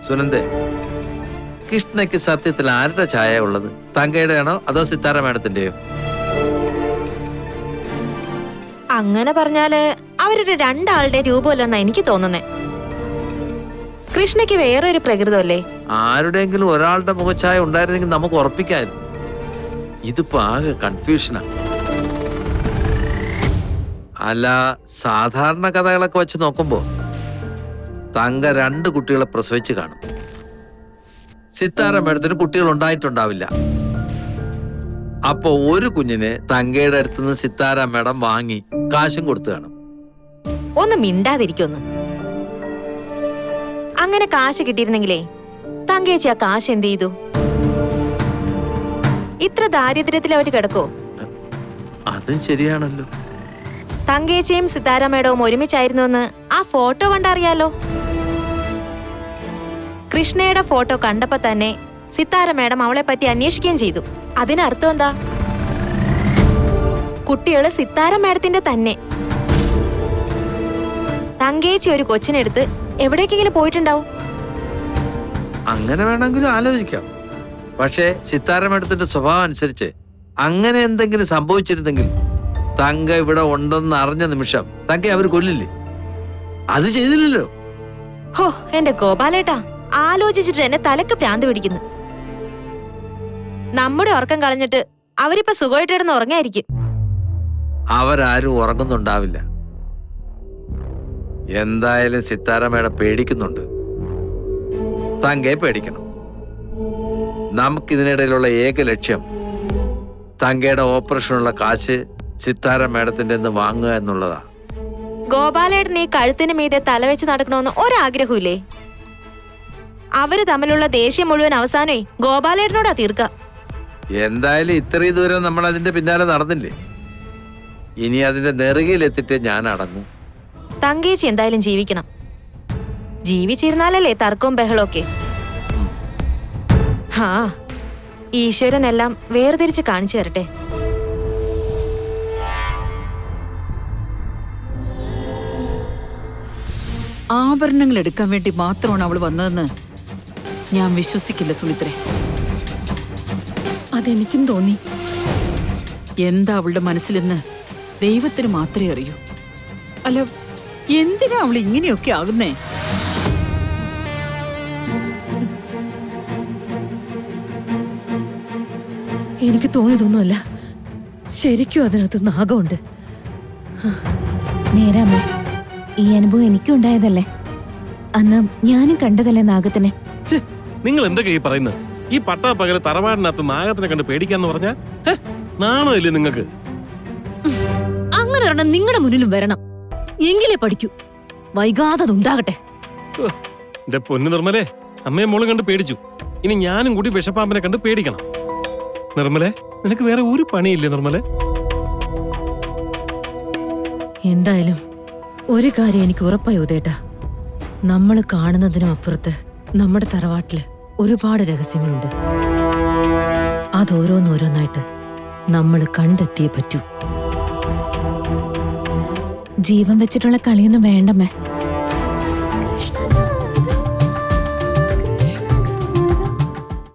സുനന്ദേ, കൃഷ്ണയ്ക്ക് സത്യത്തിൽ ആരുടെ ഛായ ഉള്ളത്? തങ്കയുടെ ആണോ അതോ സിത്താര മാഡത്തിന്റെയോ? അങ്ങനെ പറഞ്ഞാല് അവരുടെ രണ്ടാളുടെ രൂപമല്ലെന്നാ എനിക്ക് തോന്നുന്നേ. കൃഷ്ണയ്ക്ക് വേറൊരു പ്രകൃതമല്ലേ? ആരുടെയെങ്കിലും ഒരാളുടെ മുഖഛായ ഉണ്ടായിരുന്നെങ്കിൽ നമുക്ക് ഉറപ്പിക്കായിരുന്നു. ഇതിപ്പോ ആകെ കൺഫ്യൂഷനാ. അല്ല, സാധാരണ കഥകളൊക്കെ വെച്ച് നോക്കുമ്പോ തങ്ക 2 കുട്ടികളെ പ്രസവിച്ച് കാണും. സിത്താര മേഡത്തിന് കുട്ടികൾ ഉണ്ടായിട്ടുണ്ടാവില്ല. അപ്പൊ ഒരു കുഞ്ഞിനെ തങ്കയുടെ അടുത്തുനിന്ന് സിത്താര മേഡം വാങ്ങി കാശും കൊടുത്തു കാണും. ഒന്ന് മിണ്ടാതിരിക്കൊന്ന്. അങ്ങനെ കാശ് കിട്ടിയിരുന്നെങ്കിലേ തങ്കേച്ചി ആ കാശ് എന്ത് ചെയ്തു? ഇത്ര ദാരിദ്ര്യത്തിൽ അവര് കിടക്കോ? അതും ശരിയാണല്ലോ. തങ്കേച്ചിയും സിത്താര മേഡവും ഒരുമിച്ചായിരുന്നുവെന്ന് ആ ഫോട്ടോ കണ്ടറിയാലോ. കൃഷ്ണയുടെ ഫോട്ടോ കണ്ടപ്പോ തന്നെ സിത്താര മേഡം അവളെ പറ്റി അന്വേഷിക്കുകയും ചെയ്തു. അതിനർത്ഥം എന്താ? കുട്ടികള് സിത്താര മേഡത്തിന്റെ തന്നെ. തങ്കേച്ചി ഒരു കൊച്ചിനെടുത്ത് എവിടേക്കെങ്കിലും പോയിട്ടുണ്ടാവും. അങ്ങനെ വേണമെങ്കിലും ആലോചിക്കാം. പക്ഷേ സിത്താര മേഡത്തിന്റെ സ്വഭാവം അനുസരിച്ച് അങ്ങനെ എന്തെങ്കിലും സംഭവിച്ചിരുന്നെങ്കിൽ തങ്ക ഇവിടെ ഉണ്ടെന്ന് അറിഞ്ഞ നിമിഷം തങ്ക അവർ കൊല്ലില്ലേ? അത് ചെയ്തില്ലല്ലോ. ഹോ, എന്റെ ഗോപാലേട്ടാ, ആലോചിച്ചിട്ട് എന്നെ തലക്ക് ഭ്രാന്ത് പിടിക്കുന്നു. നമ്മുടെ ഉറക്കം കളഞ്ഞിട്ട് അവരിപ്പോ സുഖമായിട്ടിരുന്ന് ഉറങ്ങായിരിക്കും. അവരാരും ഉറങ്ങുന്നുണ്ടാവില്ല. എന്തായാലും സിത്താര മേഡം പേടിക്കുന്നുണ്ട്. തങ്കയെ പേടിക്കണം. നമുക്കിതിനിടയിലുള്ള ഏക ലക്ഷ്യം തങ്കയുടെ ഓപ്പറേഷനുള്ള കാശ് സിത്താര മേഡത്തിന്റെ വാങ്ങുക എന്നുള്ളതാ. ഗോപാലേട്ടൻ ഈ കഴുത്തിന് മീതെ തലവെച്ച് നടക്കണമെന്ന് ഒരാഗ്രഹമില്ലേ? അവര് തമ്മിലുള്ള ദേഷ്യം മുഴുവൻ അവസാനമേ ഗോപാലേട്ടനോടാ തീർക്ക. എന്തായാലും ഇത്രയും ദൂരം നമ്മൾ അതിന്റെ പിന്നാലെ നടന്നില്ലേ? ഇനി അതിന്റെ നെറുകയിലെത്തിട്ട് ഞാൻ അടങ്ങും. തങ്കേച്ചി എന്തായാലും ജീവിക്കണം. ജീവിച്ചിരുന്നാലല്ലേ തർക്കവും ബഹളമൊക്കെ. ഹാ, ഈശ്വരനെല്ലാം വേർതിരിച്ച് കാണിച്ചു തരട്ടെ. ആഭരണങ്ങൾ എടുക്കാൻ വേണ്ടി മാത്രമാണ് അവൾ വന്നതെന്ന് ഞാൻ വിശ്വസിക്കില്ല സുമിത്രേ. അതെനിക്കും തോന്നി. എന്താ അവളുടെ മനസ്സിലെന്ന് ദൈവത്തിന് മാത്രമേ അറിയൂ. അല്ല, എന്തിനാ അവൾ ഇങ്ങനെയൊക്കെ ആകുന്നേ? എനിക്ക് തോന്നിയതൊന്നുമല്ല, ശരിക്കും അതിനകത്ത് നാഗമുണ്ട്. നേരാമേ, ഈ അനുഭവം എനിക്കും ഉണ്ടായതല്ലേ. അന്ന് ഞാനും കണ്ടതല്ലേ നാഗത്തിനെ. നിങ്ങൾ എന്തൊക്കെ ഈ പറയുന്നത്? ഈ പട്ടാപ്പകല് തറവാടിനകത്ത് നാഗത്തിനെ കണ്ട് പേടിക്കാന്ന് പറഞ്ഞാ നാണമില്ലേ നിങ്ങൾക്ക്? അങ്ങനെ ഒരെണ്ണം നിങ്ങളുടെ മുന്നിലും വരണം, എങ്കിലേ പഠിക്കൂ. വൈകാതെ അതുണ്ടാകട്ടെ. എന്റെ പൊന്നു നിർമ്മലേ, അമ്മയും മോളും കണ്ട് പേടിച്ചു. ഇനി ഞാനും കൂടി വിഷപ്പാമ്പിനെ കണ്ട് പേടിക്കണം. നിർമ്മലേ, നിനക്ക് വേറെ ഒരു പണിയില്ലേ നിർമ്മലേ? എന്തായാലും ഒരു കാര്യം എനിക്ക് ഉറപ്പായി ഉദേട്ടാ, നമ്മൾ കാണുന്നതിനും അപ്പുറത്ത് നമ്മുടെ തറവാട്ടില് ഒരുപാട് രഹസ്യങ്ങളുണ്ട്. അതോരോന്നോരോന്നായിട്ട് നമ്മൾ കണ്ടെത്തിയേ പറ്റൂ. ജീവൻ വെച്ചിട്ടുള്ള കളിയൊന്നും വേണ്ടമ്മേ.